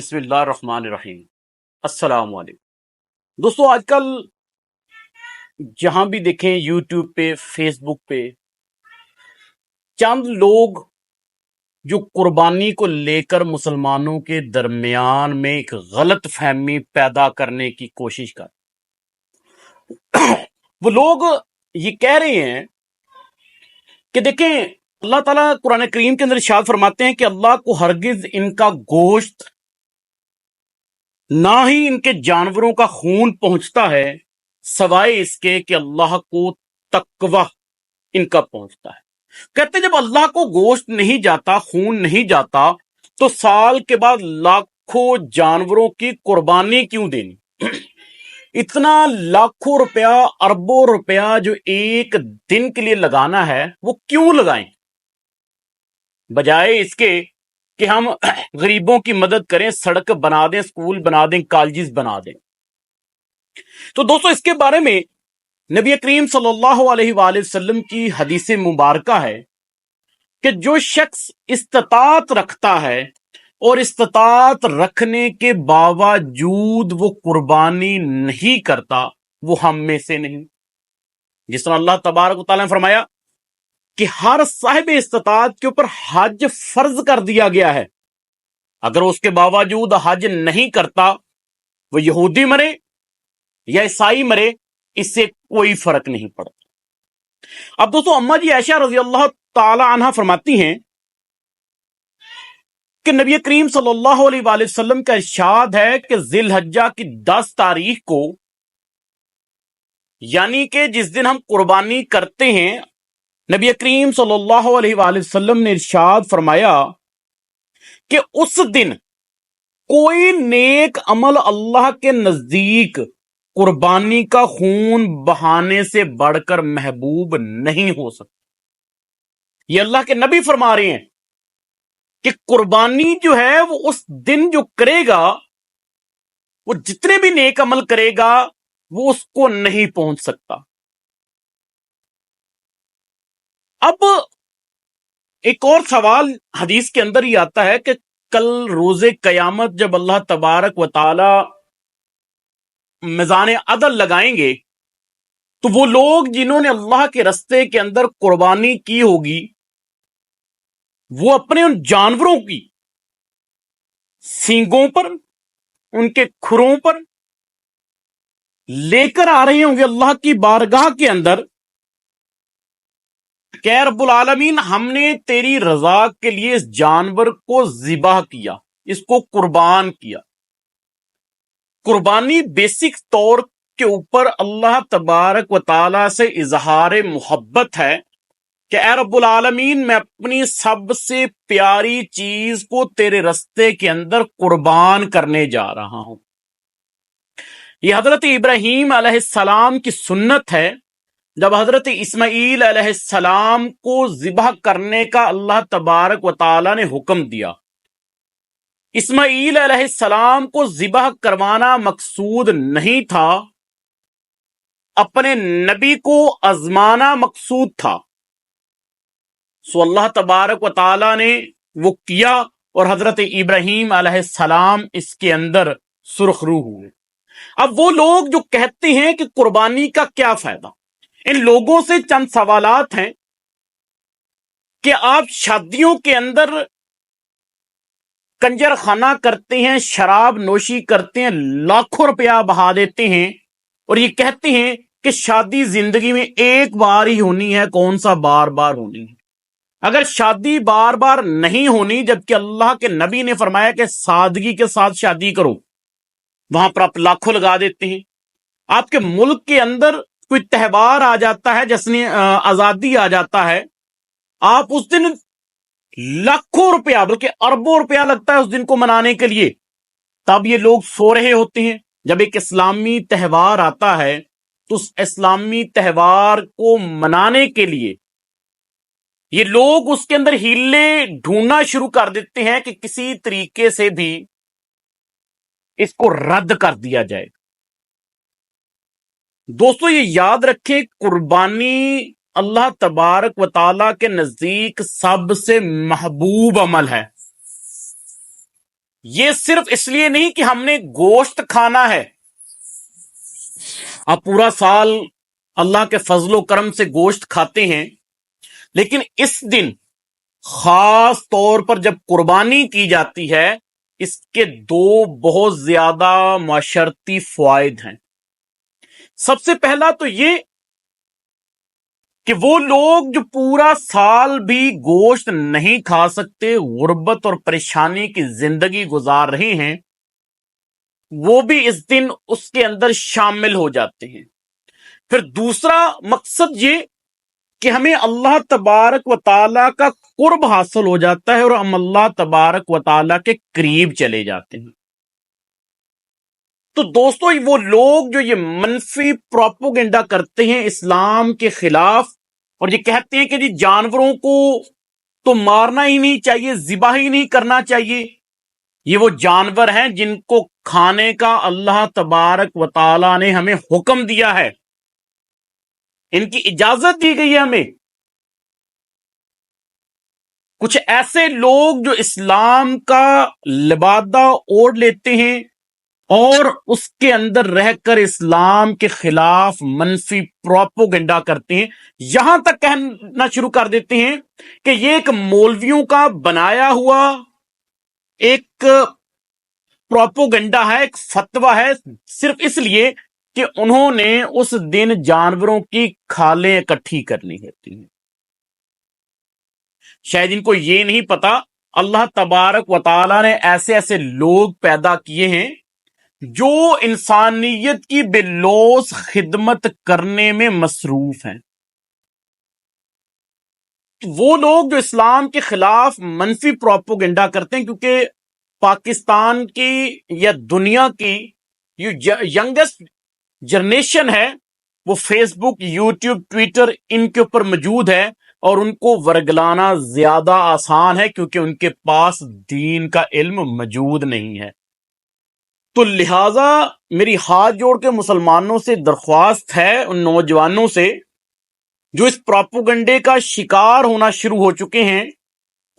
بسم اللہ الرحمن الرحیم۔ السلام علیکم دوستو، آج کل جہاں بھی دیکھیں یوٹیوب پہ، فیس بک پہ چند لوگ جو قربانی کو لے کر مسلمانوں کے درمیان میں ایک غلط فہمی پیدا کرنے کی کوشش کر وہ لوگ یہ کہہ رہے ہیں کہ دیکھیں اللہ تعالیٰ قرآن کریم کے اندر ارشاد فرماتے ہیں کہ اللہ کو ہرگز ان کا گوشت نہ ہی ان کے جانوروں کا خون پہنچتا ہے سوائے اس کے کہ اللہ کو تقوی ان کا پہنچتا ہے۔ کہتے ہیں جب اللہ کو گوشت نہیں جاتا، خون نہیں جاتا، تو سال کے بعد لاکھوں جانوروں کی قربانی کیوں دینی؟ اتنا لاکھوں روپیہ، اربوں روپیہ جو ایک دن کے لیے لگانا ہے وہ کیوں لگائیں، بجائے اس کے کہ ہم غریبوں کی مدد کریں، سڑک بنا دیں، سکول بنا دیں، کالجز بنا دیں۔ تو دوستو اس کے بارے میں نبی کریم صلی اللہ علیہ وآلہ وسلم کی حدیث مبارکہ ہے کہ جو شخص استطاعت رکھتا ہے اور استطاعت رکھنے کے باوجود وہ قربانی نہیں کرتا، وہ ہم میں سے نہیں۔ جس طرح اللہ تبارک و تعالیٰ نے فرمایا کہ ہر صاحب استطاعت کے اوپر حج فرض کر دیا گیا ہے، اگر اس کے باوجود حج نہیں کرتا، وہ یہودی مرے یا عیسائی مرے، اس سے کوئی فرق نہیں پڑتا۔ اب دوستو اماں جی عائشہ رضی اللہ تعالی عنہ فرماتی ہیں کہ نبی کریم صلی اللہ علیہ وآلہ وسلم کا ارشاد ہے کہ ذی الحجہ کی 10 تاریخ کو، یعنی کہ جس دن ہم قربانی کرتے ہیں، نبی کریم صلی اللہ علیہ وآلہ وسلم نے ارشاد فرمایا کہ اس دن کوئی نیک عمل اللہ کے نزدیک قربانی کا خون بہانے سے بڑھ کر محبوب نہیں ہو سکتا۔ یہ اللہ کے نبی فرما رہے ہیں کہ قربانی جو ہے وہ اس دن جو کرے گا، وہ جتنے بھی نیک عمل کرے گا وہ اس کو نہیں پہنچ سکتا۔ اب ایک اور سوال حدیث کے اندر ہی آتا ہے کہ کل روز قیامت جب اللہ تبارک و تعالی میزان عدل لگائیں گے، تو وہ لوگ جنہوں نے اللہ کے رستے کے اندر قربانی کی ہوگی، وہ اپنے ان جانوروں کی سینگوں پر، ان کے کھروں پر لے کر آ رہے ہوں گے اللہ کی بارگاہ کے اندر کہ اے رب العالمین، ہم نے تیری رضا کے لیے اس جانور کو ذبح کیا، اس کو قربان کیا۔ قربانی بیسک طور کے اوپر اللہ تبارک و تعالی سے اظہار محبت ہے کہ اے رب العالمین، میں اپنی سب سے پیاری چیز کو تیرے رستے کے اندر قربان کرنے جا رہا ہوں۔ یہ حضرت ابراہیم علیہ السلام کی سنت ہے۔ جب حضرت اسماعیل علیہ السلام کو ذبح کرنے کا اللہ تبارک و تعالی نے حکم دیا، اسماعیل علیہ السلام کو ذبح کروانا مقصود نہیں تھا، اپنے نبی کو آزمانا مقصود تھا۔ سو اللہ تبارک و تعالی نے وہ کیا اور حضرت ابراہیم علیہ السلام اس کے اندر سرخ روح ہوئے۔ اب وہ لوگ جو کہتے ہیں کہ قربانی کا کیا فائدہ، ان لوگوں سے چند سوالات ہیں کہ آپ شادیوں کے اندر کنجر خانہ کرتے ہیں، شراب نوشی کرتے ہیں، لاکھوں روپیہ بہا دیتے ہیں اور یہ کہتے ہیں کہ شادی زندگی میں ایک بار ہی ہونی ہے، کون سا بار بار ہونی ہے۔ اگر شادی بار بار نہیں ہونی، جبکہ اللہ کے نبی نے فرمایا کہ سادگی کے ساتھ شادی کرو، وہاں پر آپ لاکھوں لگا دیتے ہیں۔ آپ کے ملک کے اندر کوئی تہوار آ جاتا ہے، جشن آزادی آ جاتا ہے، آپ اس دن لاکھوں روپیہ بلکہ اربوں روپیہ لگتا ہے اس دن کو منانے کے لیے، تب یہ لوگ سو رہے ہوتے ہیں۔ جب ایک اسلامی تہوار آتا ہے تو اس اسلامی تہوار کو منانے کے لیے یہ لوگ اس کے اندر ہیلے ڈھونڈنا شروع کر دیتے ہیں کہ کسی طریقے سے بھی اس کو رد کر دیا جائے۔ دوستو یہ یاد رکھیں، قربانی اللہ تبارک و تعالیٰ کے نزدیک سب سے محبوب عمل ہے۔ یہ صرف اس لیے نہیں کہ ہم نے گوشت کھانا ہے. آپ پورا سال اللہ کے فضل و کرم سے گوشت کھاتے ہیں، لیکن اس دن خاص طور پر جب قربانی کی جاتی ہے، اس کے دو بہت زیادہ معاشرتی فوائد ہیں. سب سے پہلا تو یہ کہ وہ لوگ جو پورا سال بھی گوشت نہیں کھا سکتے، غربت اور پریشانی کی زندگی گزار رہے ہیں، وہ بھی اس دن اس کے اندر شامل ہو جاتے ہیں. پھر دوسرا مقصد یہ کہ ہمیں اللہ تبارک و تعالیٰ کا قرب حاصل ہو جاتا ہے اور ہم اللہ تبارک و تعالیٰ کے قریب چلے جاتے ہیں. تو دوستو، وہ لوگ جو یہ منفی پروپیگنڈا کرتے ہیں اسلام کے خلاف، اور یہ کہتے ہیں کہ جی جانوروں کو تو مارنا ہی نہیں چاہیے، ذبح ہی نہیں کرنا چاہیے، یہ وہ جانور ہیں جن کو کھانے کا اللہ تبارک و تعالیٰ نے ہمیں حکم دیا ہے، ان کی اجازت دی گئی ہے ہمیں. کچھ ایسے لوگ جو اسلام کا لبادہ اوڑھ لیتے ہیں اور اس کے اندر رہ کر اسلام کے خلاف منفی پروپیگنڈا کرتے ہیں، یہاں تک کہنا شروع کر دیتے ہیں کہ یہ ایک مولویوں کا بنایا ہوا ایک پروپیگنڈا ہے، ایک فتویٰ ہے، صرف اس لیے کہ انہوں نے اس دن جانوروں کی کھالیں اکٹھی کرنی ہوتی ہیں. شاید ان کو یہ نہیں پتا اللہ تبارک و تعالیٰ نے ایسے ایسے لوگ پیدا کیے ہیں جو انسانیت کی بے لوث خدمت کرنے میں مصروف ہیں. وہ لوگ جو اسلام کے خلاف منفی پروپیگنڈا کرتے ہیں، کیونکہ پاکستان کی یا دنیا کی ینگسٹ جنریشن ہے، وہ فیس بک، یوٹیوب، ٹویٹر ان کے اوپر موجود ہے، اور ان کو ورگلانا زیادہ آسان ہے کیونکہ ان کے پاس دین کا علم موجود نہیں ہے. تو لہٰذا میری ہاتھ جوڑ کے مسلمانوں سے درخواست ہے، ان نوجوانوں سے جو اس پروپیگنڈے کا شکار ہونا شروع ہو چکے ہیں،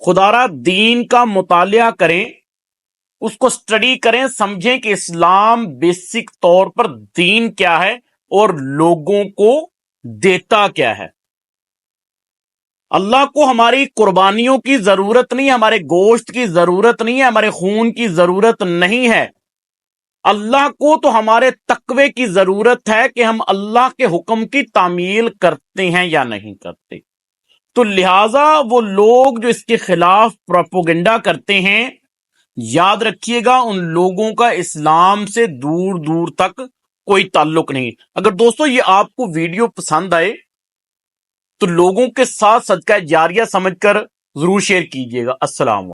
خدارا دین کا مطالعہ کریں، اس کو سٹڈی کریں، سمجھیں کہ اسلام بیسک طور پر دین کیا ہے اور لوگوں کو دیتا کیا ہے. اللہ کو ہماری قربانیوں کی ضرورت نہیں، ہمارے گوشت کی ضرورت نہیں ہے، ہمارے خون کی ضرورت نہیں ہے. اللہ کو تو ہمارے تقوی کی ضرورت ہے کہ ہم اللہ کے حکم کی تعمیل کرتے ہیں یا نہیں کرتے. تو لہٰذا وہ لوگ جو اس کے خلاف پروپیگنڈا کرتے ہیں، یاد رکھیے گا ان لوگوں کا اسلام سے دور دور تک کوئی تعلق نہیں. اگر دوستو یہ آپ کو ویڈیو پسند آئے تو لوگوں کے ساتھ صدقہ جاریہ سمجھ کر ضرور شیئر کیجیے گا. السلام علیکم.